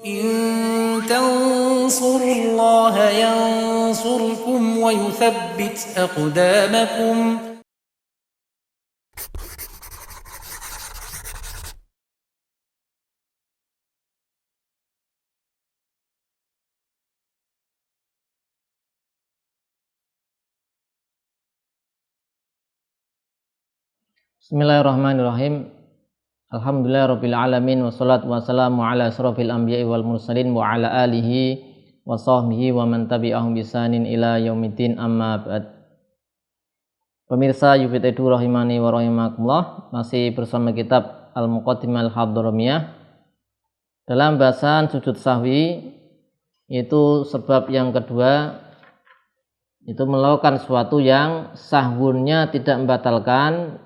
إن تنصروا الله ينصركم ويثبت أقدامكم. Bismillahirrahmanirrahim. Alhamdulillahirabbil alamin wassalatu wassalamu ala asyrofil anbiya'i wal mursalin wa ala alihi wa sahbihi wa man tabi'ahum bisanin ila yaumiddin, amma ba'd. Pemirsa UPT rahimani wa rahimakumullah, masih bersama kitab Al-Muqaddimah Al-Hadramiyah dalam bahasan sujud sahwi, yaitu sebab yang kedua, itu melakukan sesuatu yang sahwunnya tidak membatalkan,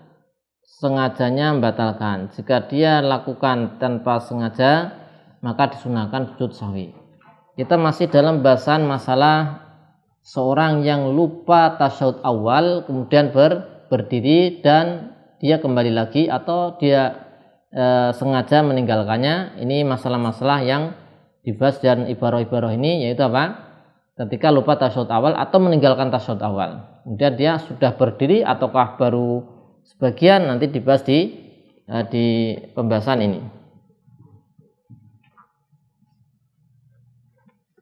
sengajanya membatalkan. Jika dia lakukan tanpa sengaja, maka disunahkan sujud sahwi. Kita masih dalam bahasan masalah seorang yang lupa tasyahud awal kemudian berdiri dan dia kembali lagi, atau dia sengaja meninggalkannya. Ini masalah-masalah yang dibahas dan ibarah-ibarah ini, yaitu apa? Ketika lupa tasyahud awal atau meninggalkan tasyahud awal, kemudian dia sudah berdiri ataukah baru sebagian, nanti dibahas di pembahasan ini.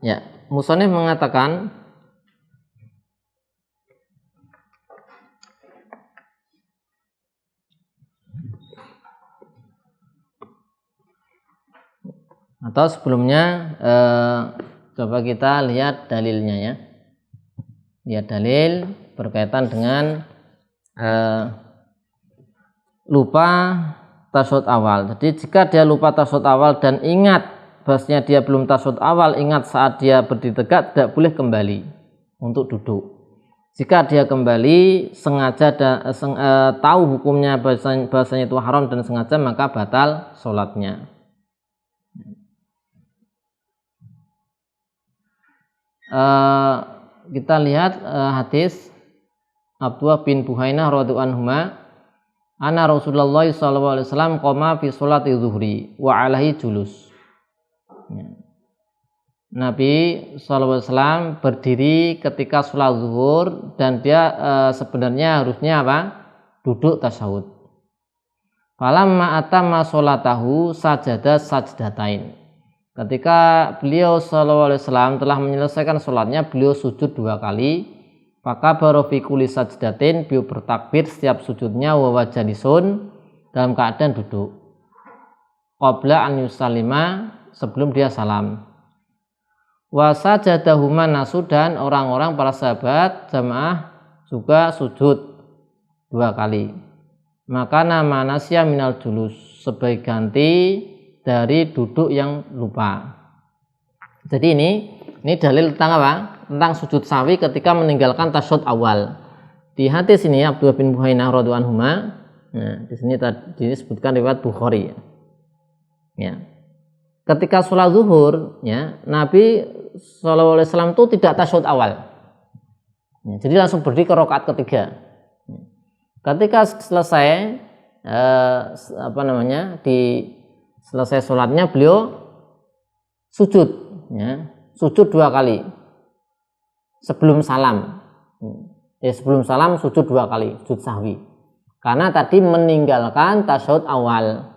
Ya, musannif mengatakan atau sebelumnya coba kita lihat dalilnya ya. Lihat dalil berkaitan dengan lupa tasyahud awal. Jadi jika dia lupa tasyahud awal dan ingat bahwasanya dia belum tasyahud awal, ingat saat dia berdiri tegak, tidak boleh kembali untuk duduk. Jika dia kembali sengaja tahu hukumnya bahwasanya itu haram dan sengaja, maka batal sholatnya. Kita lihat hadis Abdullah bin Buhainah radhiyallahu anhuma, Ana Rasulullah sallallahu alaihi wasallam qoma fi sholati zuhri wa alaihi julus. Nabi sallallahu alaihi wasallam berdiri ketika sholat zuhur dan dia sebenarnya harusnya apa? Duduk tasyahud. Falamma atamma sholatahu sajada sajdatain. Ketika beliau sallallahu alaihi wasallam telah menyelesaikan sholatnya, beliau sujud 2 kali. Maka baru fi kulli sajdatin, beliau bertakbir setiap sujudnya, wa wajalisun, dalam keadaan duduk. Qabla an yusallima, sebelum dia salam. Wa sajadahuma nasu, dan orang-orang para sahabat jamaah juga sujud 2 kali. Maka nama nasya minal julus, sebagai ganti dari duduk yang lupa. Jadi ini dalil tentang apa? Tentang sujud sahwi ketika meninggalkan tasyahud awal. Di hadis ini Abdullah bin Buhainah radhiyallahu anhuma, nah di sini tadi disebutkan riwayat Bukhari. Ya. Ketika sholat zuhur, ya, Nabi sallallahu alaihi wasallam itu tidak tasyahud awal. Ya, jadi langsung berdiri ke rakaat ketiga. Ya. Ketika selesai selesai sholatnya, beliau sujud, ya, sujud 2 kali. Sebelum salam, sebelum salam sujud 2 kali, sujud sahwi, karena tadi meninggalkan tasyahud awal.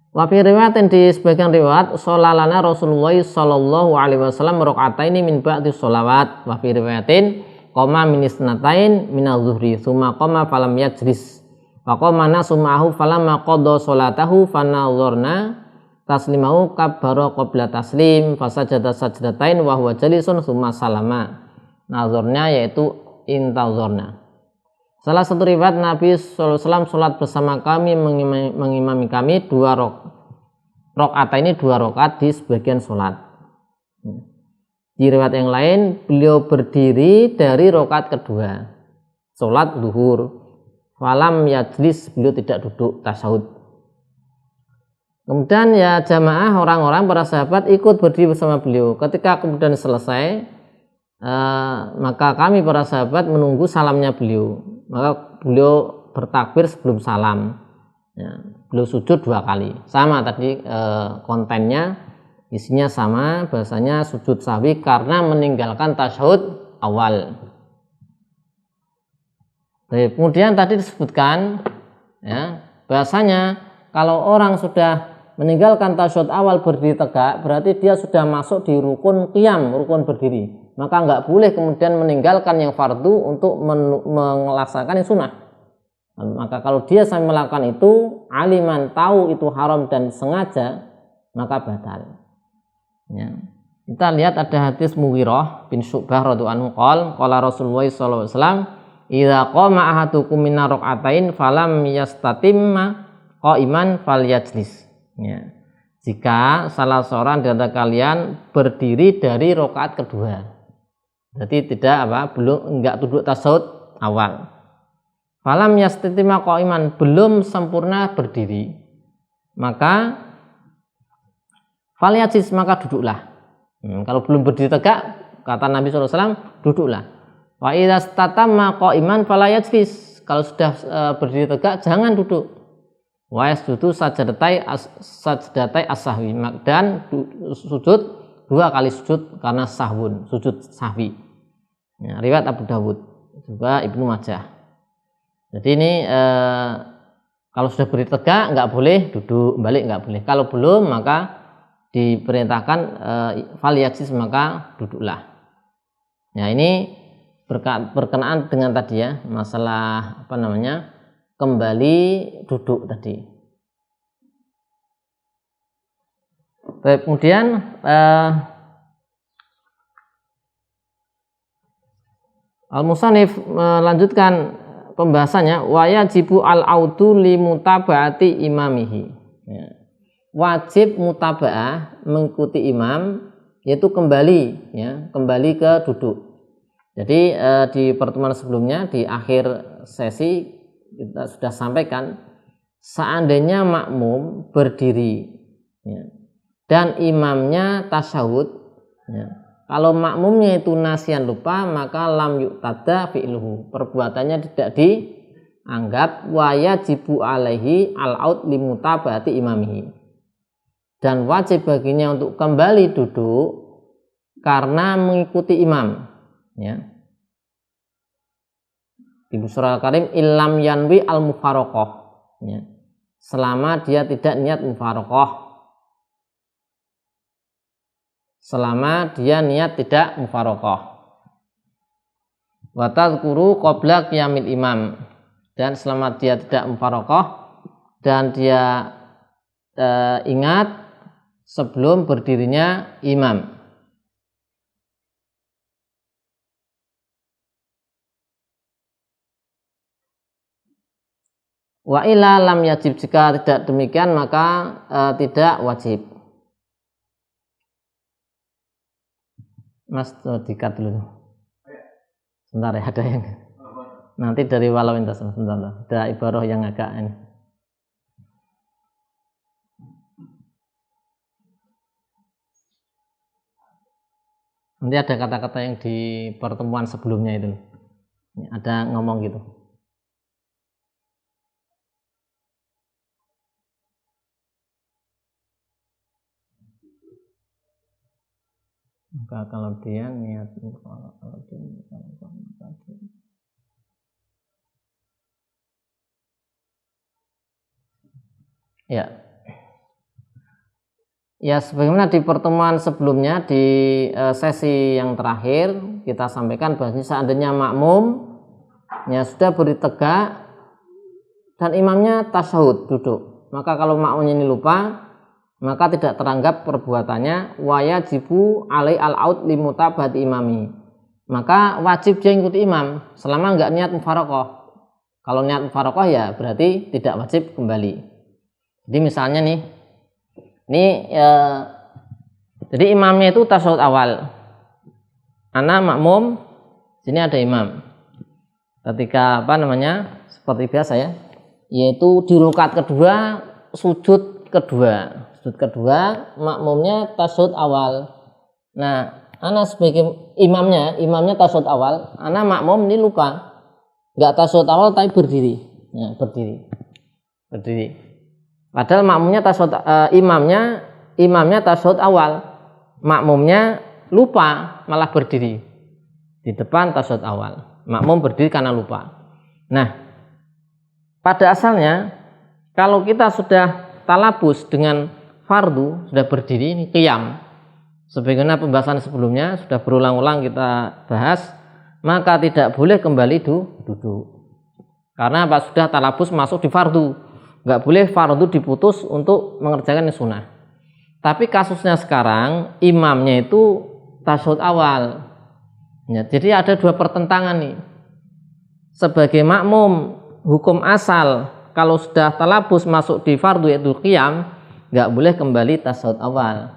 Wa fi riwayatin, di sebagian riwayat, sholalana Rasulullah sallallahu alaihi wasallam rakaataini min ba'di sholawat. Wa fi riwayatin qoma min isnatain min az-zuhri tsumma qoma falam yajlis wa qama nasu ma'ahu falamma qada sholatahu fanadharna taslimahu kabbara qabla taslim fasajada sajdatain wa huwa jalisun tsumma salama. Nazarnya yaitu intazarna. Salah satu riwayat, Nabi sallallahu alaihi wasallam salat bersama kami, mengimami kami 2 rakaat ini, 2 rakaat di sebagian salat. Di riwayat yang lain, beliau berdiri dari rakaat kedua salat zuhur. Falam yajlis, beliau tidak duduk tasyahud. Kemudian ya jamaah, orang-orang para sahabat ikut berdiri bersama beliau. Ketika kemudian selesai, maka kami para sahabat menunggu salamnya beliau. Maka beliau bertakbir sebelum salam. Ya, beliau sujud 2 kali. Sama tadi kontennya, isinya sama, bahasanya sujud sahwi karena meninggalkan tasyahud awal. Kemudian tadi disebutkan ya, bahasanya kalau orang sudah meninggalkan tasyahud awal berdiri tegak, berarti dia sudah masuk di rukun qiyam, rukun berdiri. Maka nggak boleh kemudian meninggalkan yang fardu untuk melaksanakan yang sunnah. Maka kalau dia sampai melakukan itu, aliman tahu itu haram dan sengaja, maka batal. Ya. Kita lihat ada hadis Mughirah bin Syu'bah radhiyallahu anhu qala Rasulullah sallallahu alaihi wasallam idza qama ahadukum min rak'atain falam yastatimma qa'iman falyajlis. Ya. Jika salah seorang di antara kalian berdiri dari rakaat kedua, berarti enggak duduk tasyahud awal. Falam yastatimma qa'iman, belum sempurna berdiri, maka falyajlis, maka duduklah. Kalau belum berdiri tegak, kata Nabi SAW, duduklah. Wa idza statamma qa'iman falayajlis, kalau sudah berdiri tegak jangan duduk. Wa yasjudu sajdatai as-sahwi, dan sujud 2 kali sujud karena sahwun, sujud sahwi. Ya, riwayat Abu Dawud juga Ibnu Majah. Jadi ini kalau sudah berdiri tegak nggak boleh duduk, balik nggak boleh. Kalau belum maka diperintahkan falyajlis, maka duduklah. Ya, ini berkenaan dengan tadi ya, masalah kembali duduk tadi. Kemudian Al-Musannif melanjutkan pembahasannya, wa yajibu al-audu li mutaba'ati imamihi. Ya. Wajib mutaba'ah, mengikuti imam, yaitu kembali ke duduk. Jadi di pertemuan sebelumnya di akhir sesi kita sudah sampaikan, seandainya makmum berdiri ya, dan imamnya tasyahud ya, kalau makmumnya itu nasian lupa, maka lam yuqtada fi'luhu, perbuatannya tidak dianggap. Wa yajibu alaihi al-aud li mutaba'ati imamihi, dan wajib baginya untuk kembali duduk karena mengikuti imam ya. Di surah Al-Karim, illam yanwi al-mufaraqah ya, selama dia tidak niat mufaraqah, selama dia niat tidak mufaraqah. Wa tadhkuru qabla qiyamil imam, dan selama dia tidak mufaraqah dan dia ingat sebelum berdirinya imam. Wa illa lam yajib, jika tidak demikian maka tidak wajib. Mas dikat dulu. Sebentar ya, ada yang nanti dari walau intas, sebentar. Ada ibarah yang agak ini. Nanti ada kata-kata yang di pertemuan sebelumnya itu. Ada ngomong gitu. Maka kalau dia niat ya sebagaimana di pertemuan sebelumnya di sesi yang terakhir kita sampaikan bahwasanya seandainya makmum ya sudah berdiri tegak dan imamnya tasyahud duduk, maka kalau makmumnya ini lupa, maka tidak teranggap perbuatannya. Wa yajibu alai al-aud li mutaba'ati imami, maka wajib dia ikuti imam selama enggak niat mufaraqah. Kalau niat mufaraqah ya berarti tidak wajib kembali. Jadi misalnya nih, jadi imamnya itu tasyahud awal, ana makmum, sini ada imam. Ketika seperti biasa ya, yaitu di rakaat kedua sujud kedua makmumnya tasyahud awal. Nah, ana sebagai imamnya tasyahud awal, ana makmum ini lupa, nggak tasyahud awal tapi berdiri. Ya, berdiri. Padahal makmumnya tasawuf, imamnya tasawuf awal, makmumnya lupa malah berdiri di depan tasawuf awal. Makmum berdiri karena lupa. Nah, pada asalnya kalau kita sudah talabus dengan fardu, sudah berdiri, ini qiyam. Sebagaimana pembahasan sebelumnya sudah berulang-ulang kita bahas, maka tidak boleh kembali duduk. Karena apa? Sudah talabus masuk di fardu. Nggak boleh fardu diputus untuk mengerjakan sunnah. Tapi kasusnya sekarang imamnya itu tasyahud awal. Ya, jadi ada dua pertentangan nih. Sebagai makmum hukum asal kalau sudah talabus masuk di fardu yaitu qiyam, nggak boleh kembali tasyahud awal.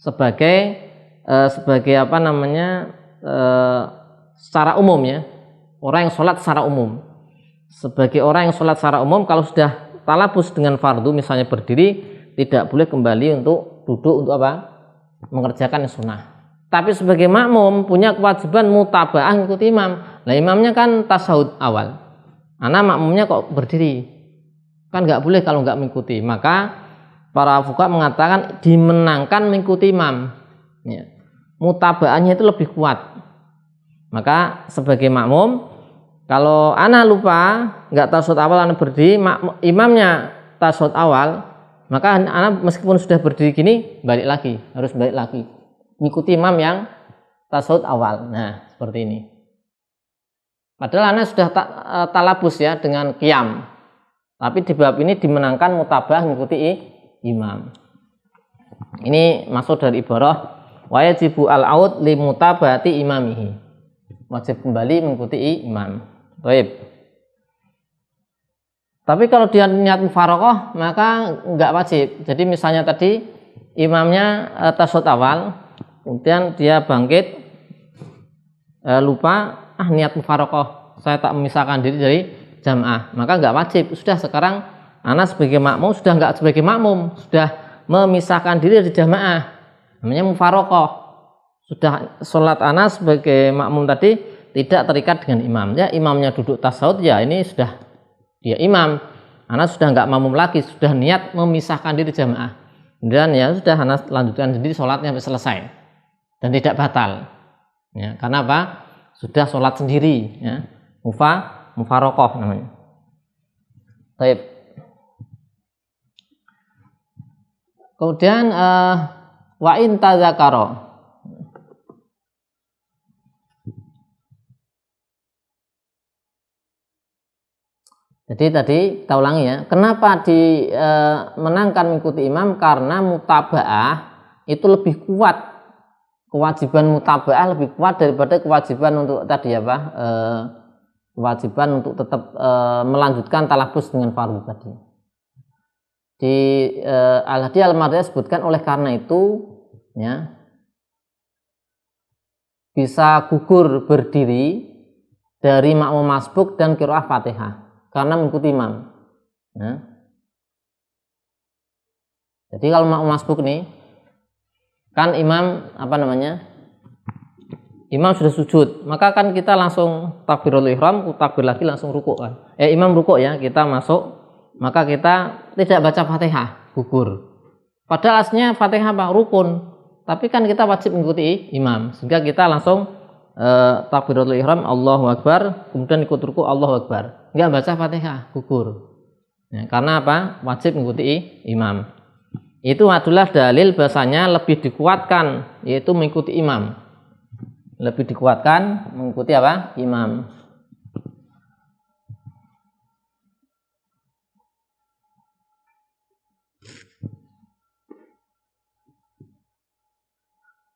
Sebagai apa namanya, secara umum ya, orang yang sholat secara umum. Sebagai orang yang sholat secara umum, kalau sudah talabus dengan fardu misalnya berdiri, tidak boleh kembali untuk duduk untuk apa? Mengerjakan sunnah. Tapi sebagai makmum punya kewajiban mutabaah mengikuti imam. Nah, imamnya kan tasyahud awal, anak makmumnya kok berdiri, kan nggak boleh kalau nggak mengikuti. Maka para fuqaha mengatakan dimenangkan mengikuti imam. Ya. Mutabaahnya itu lebih kuat. Maka sebagai makmum, kalau anak lupa nggak tasyahud awal, anak berdiri, imamnya tasyahud awal, maka anak meskipun sudah berdiri gini harus balik lagi mengikuti imam yang tasyahud awal. Nah, seperti ini. Padahal anak sudah talabus ya dengan qiyam, tapi di bab ini dimenangkan mutabaah mengikuti imam. Ini masuk dari ibarah wajibu al-aud li mutabati imamihi, wajib kembali mengikuti imam. Baik. Tapi kalau dia niat mufaraqah maka enggak wajib. Jadi misalnya tadi imamnya tasyahud awal, kemudian dia bangkit, lupa niat mufaraqah, saya tak memisahkan diri dari jamaah, maka enggak wajib. Sudah sekarang anak sebagai makmum sudah enggak sebagai makmum, sudah memisahkan diri dari jamaah, namanya mufaraqah. Sudah sholat anak sebagai makmum tadi tidak terikat dengan imam. Ya, imamnya duduk tasyahud, ya ini sudah dia imam. Anak sudah enggak makmum lagi, sudah niat memisahkan diri jamaah. Dan ya sudah anak lanjutkan sendiri sholatnya sampai selesai dan tidak batal. Ya, karena apa? Sudah sholat sendiri. Ya, mufaraqah namanya. Baik. Kemudian wa in tadzakara. Jadi tadi kita ulangi ya, kenapa dimenangkan mengikuti imam? Karena mutabaah itu lebih kuat, kewajiban mutabaah lebih kuat daripada kewajiban untuk tadi apa? Kewajiban untuk tetap melanjutkan talabus dengan fardu tadi. Di Al-Hadiyah Al-Mardiyah sebutkan oleh karena itu ya bisa gugur berdiri dari makmum masbuk dan qiraah Fatihah karena mengikuti imam. Ya. Jadi kalau makmum masbuk nih kan imam apa namanya? Imam sudah sujud, maka kan kita langsung takbirul ihram, takbir lagi langsung rukuk kan. Imam rukuk ya, kita masuk, maka kita tidak baca Fatihah, gugur. Padahal aslinya Fatihah apa? Rukun. Tapi kan kita wajib mengikuti imam, sehingga kita langsung takbiratul ihram, Allahu Akbar, kemudian ikut ruku, Allahu Akbar. Enggak baca Fatihah, gugur. Ya, karena apa? Wajib mengikuti imam. Itu adalah dalil bahasanya lebih dikuatkan, yaitu mengikuti imam. Lebih dikuatkan mengikuti apa? Imam.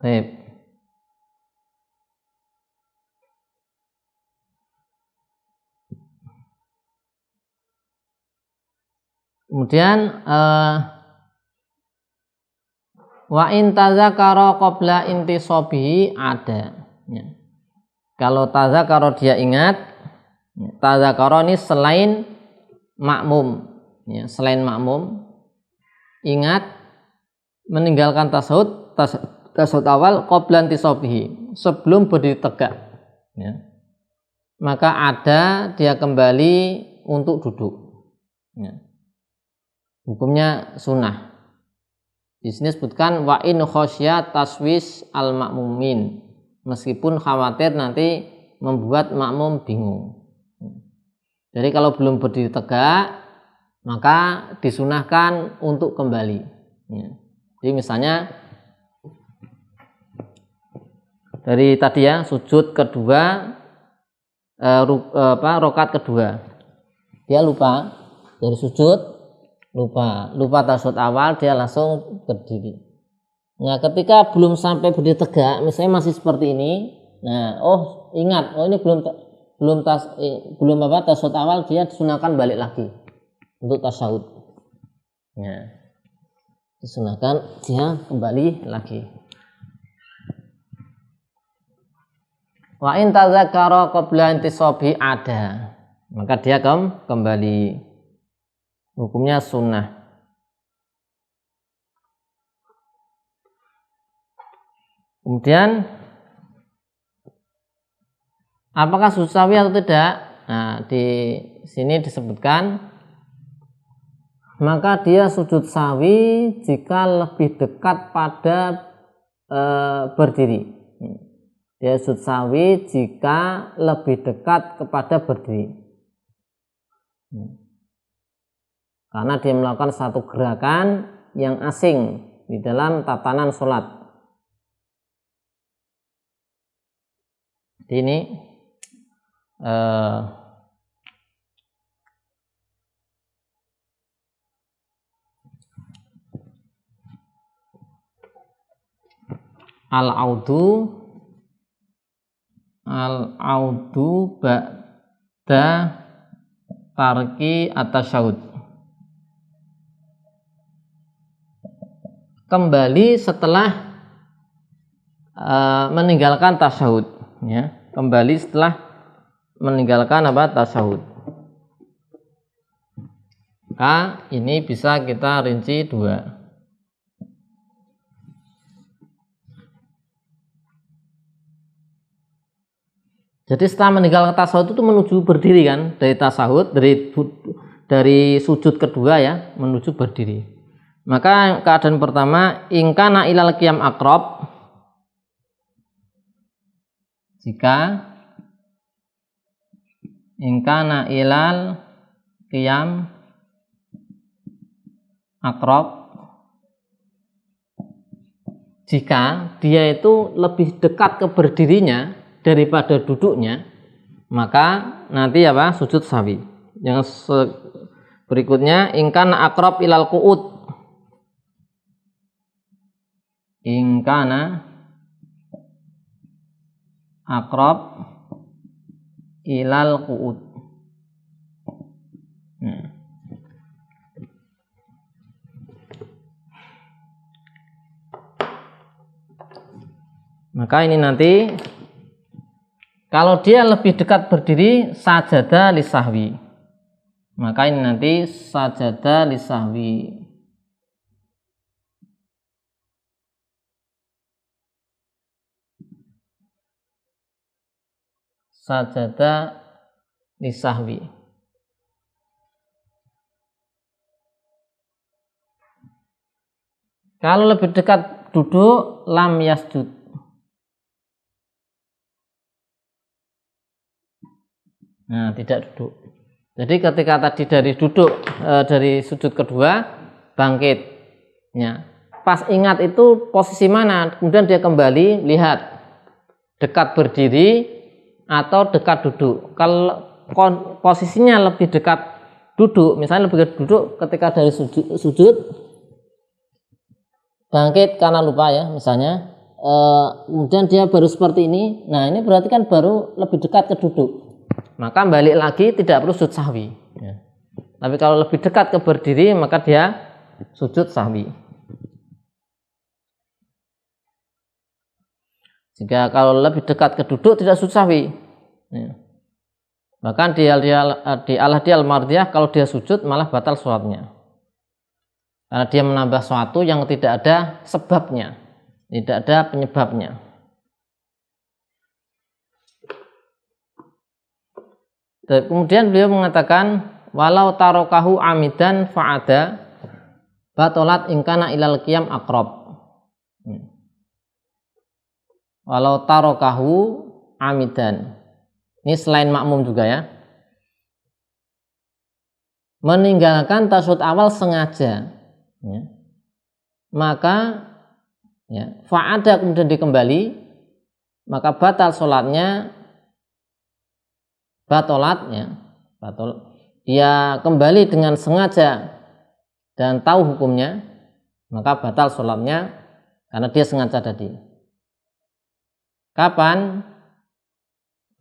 Baik. Kemudian wa in tadzakara qabla intisabihi ada. Ya. Kalau tadzakara dia ingat, tadzakara ini selain makmum, ya, selain makmum ingat meninggalkan tasyahud awal qabla intisabihi, sebelum berdiri tegak, ya. Maka ada dia kembali untuk duduk. Ya. hukumnya sunnah. Di sini disebutkan wa in khosya taswis al makmumin, meskipun khawatir nanti membuat makmum bingung. Jadi kalau belum berdiri tegak maka disunahkan untuk kembali. Jadi misalnya dari tadi ya sujud kedua, rakaat kedua dia lupa dari sujud, lupa tasawuf awal, dia langsung berdiri. Nah ketika belum sampai berdiri tegak, misalnya masih seperti ini, nah ingat ini belum tasawuf awal, dia disunahkan balik lagi untuk tasawuf. Nah, disunahkan dia kembali lagi. Wa in tadzakara qabla intisabi ada, maka dia kembali. Hukumnya sunnah. Kemudian apakah sujud sahwi atau tidak? Nah, di sini disebutkan maka dia sujud sahwi jika lebih dekat pada berdiri. Dia sujud sahwi jika lebih dekat kepada berdiri. Karena dia melakukan satu gerakan yang asing di dalam tatanan sholat. Ini al-audu ba'da tarki at-tasyahud, kembali setelah meninggalkan tasyahud, ya, kembali setelah meninggalkan tasyahud. Maka ini bisa kita rinci dua. Jadi setelah meninggalkan tasawuf itu menuju berdiri kan, dari tasawuf, dari sujud kedua ya, menuju berdiri. Maka keadaan pertama, ingkana ilal qiyam aqrab, jika ingkana ilal qiyam aqrab, jika dia itu lebih dekat ke berdirinya daripada duduknya, maka nanti sujud sahwi. Yang berikutnya ingkana aqrab ilal qu'ud, ingkana aqrab ilal qu'ud. Maka ini nanti kalau dia lebih dekat berdiri sajada lisahwi, maka ini nanti sajada lisahwi. Sajada lisahwi. Kalau lebih dekat duduk lam yasjud. Nah, tidak duduk. Jadi ketika tadi dari duduk dari sujud kedua bangkit, ya. Pas ingat itu posisi mana, kemudian dia kembali lihat dekat berdiri atau dekat duduk. Kalau posisinya lebih dekat duduk, misalnya lebih dekat duduk ketika dari sujud bangkit karena lupa ya, misalnya, kemudian dia baru seperti ini. Nah, ini berarti kan baru lebih dekat ke duduk. Maka balik lagi tidak perlu sujud sahwi. Ya. Tapi kalau lebih dekat ke berdiri maka dia sujud sahwi. Jika kalau lebih dekat ke duduk tidak sujud sahwi. Ya. Bahkan di al-mardiyah kalau dia sujud malah batal sholatnya. Karena dia menambah sesuatu yang tidak ada sebabnya, tidak ada penyebabnya. Kemudian beliau mengatakan walau tarokahu amidan fa'ada, batolat ingkana ilal qiyam aqrab. Walau tarokahu amidan. Ini selain makmum juga ya. Meninggalkan tasyahud awal sengaja, ya. Maka ya, fa'ada kemudian dikembali, maka batal sholatnya, batolat ya, dia kembali dengan sengaja dan tahu hukumnya, maka batal sholatnya karena dia sengaja tadi. Kapan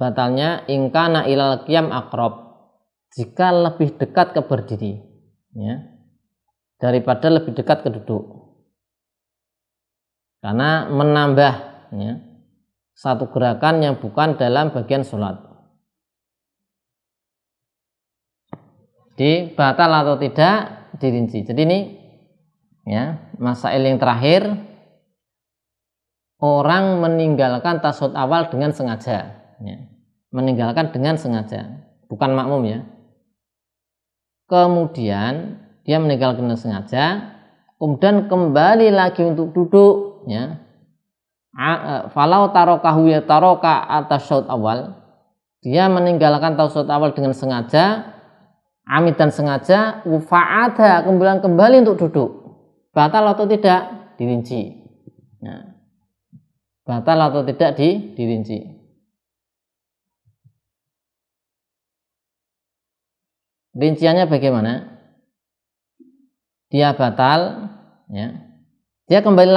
batalnya? Ingkana ilal qiyam aqrab, jika lebih dekat ke berdiri, ya, daripada lebih dekat ke duduk, karena menambah, ya, satu gerakan yang bukan dalam bagian sholat. Jadi batal atau tidak dirinci. Jadi ini ya masail yang terakhir, orang meninggalkan tasyahud awal dengan sengaja, ya. Meninggalkan dengan sengaja, bukan makmum ya. Kemudian dia meninggalkan dengan sengaja, kemudian kembali lagi untuk duduk, ya. Falau tarokahu ya taroka atas tasyahud awal, dia meninggalkan tasyahud awal dengan sengaja, amit dan sengaja, fa'ada kemudian kembali untuk duduk, batal atau tidak dirinci. Nah, batal atau tidak dirinci. Rinciannya bagaimana? Dia batal, ya. Dia kembali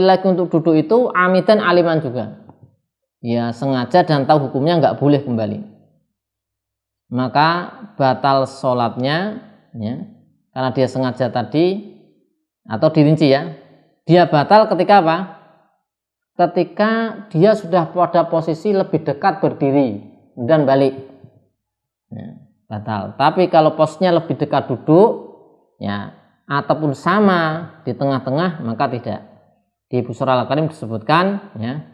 lagi untuk duduk itu amitan aliman juga. Ya sengaja dan tahu hukumnya nggak boleh kembali. Maka batal sholatnya, ya, karena dia sengaja tadi, atau dirinci ya. Dia batal ketika apa? Ketika dia sudah pada posisi lebih dekat berdiri dan balik, ya, batal. Tapi kalau posnya lebih dekat duduk, ya, ataupun sama di tengah-tengah, maka tidak. Di Busra Al-Karim disebutkan, ya,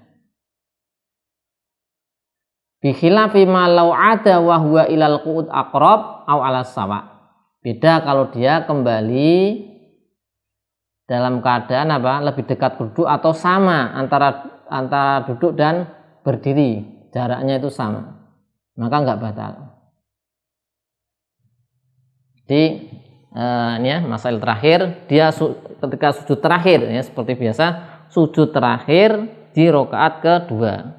bi khilafi ma law ada wa huwa ilal qu'ud aqrab au ala sawa. Beda kalau dia kembali dalam keadaan apa? Lebih dekat duduk atau sama antara duduk dan berdiri, jaraknya itu sama, maka enggak batal. Jadi ini ya masail terakhir, dia ketika sujud terakhir, ya, seperti biasa sujud terakhir di rakaat kedua,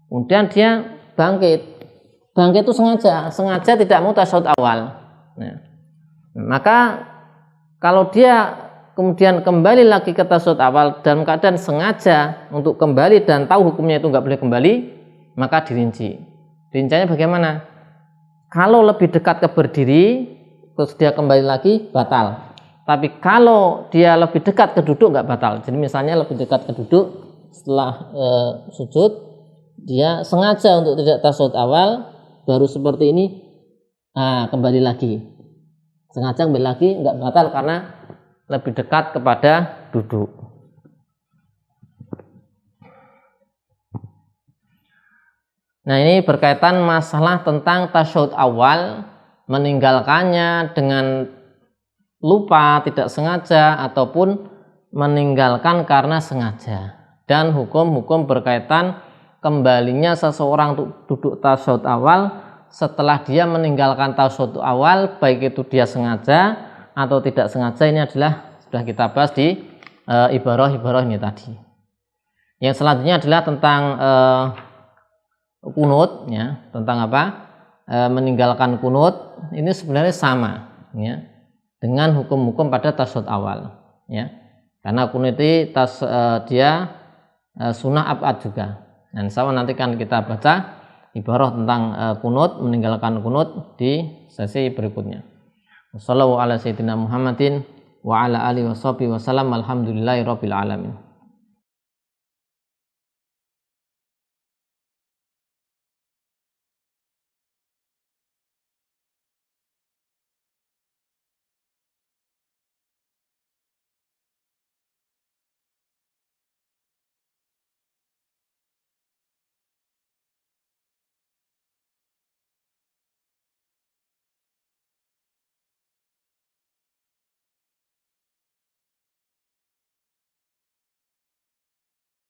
kemudian dia bangkit itu sengaja tidak mau tasyahud awal. Nah, maka kalau dia kemudian kembali lagi ke tasyahud awal dalam keadaan sengaja untuk kembali dan tahu hukumnya itu nggak boleh kembali, maka dirinci. Rinciannya bagaimana? Kalau lebih dekat ke berdiri terus dia kembali lagi, batal. Tapi kalau dia lebih dekat ke duduk nggak batal. Jadi misalnya lebih dekat ke duduk setelah sujud, dia sengaja untuk tidak tasyahud awal, baru seperti ini, kembali lagi, sengaja kembali lagi, nggak batal karena lebih dekat kepada duduk. Nah, ini berkaitan masalah tentang tasyahud awal, meninggalkannya dengan lupa, tidak sengaja, ataupun meninggalkan karena sengaja, dan hukum-hukum berkaitan kembalinya seseorang untuk duduk tasyahud awal setelah dia meninggalkan tasyahud awal, baik itu dia sengaja atau tidak sengaja. Ini adalah sudah kita bahas di ibarah-ibarah ini tadi. Yang selanjutnya adalah tentang kunut, ya, tentang apa? Meninggalkan kunut. Ini sebenarnya sama, ya, dengan hukum-hukum pada tasyahud awal, ya, karena kunut itu dia sunnah abad juga. Dan sama nanti kan kita baca ibarah tentang kunut, meninggalkan kunut di sesi berikutnya. Wassallallahu ala sayyidina Muhammadin wa ala alihi washabihi wasallam. Alhamdulillahirabbil alamin.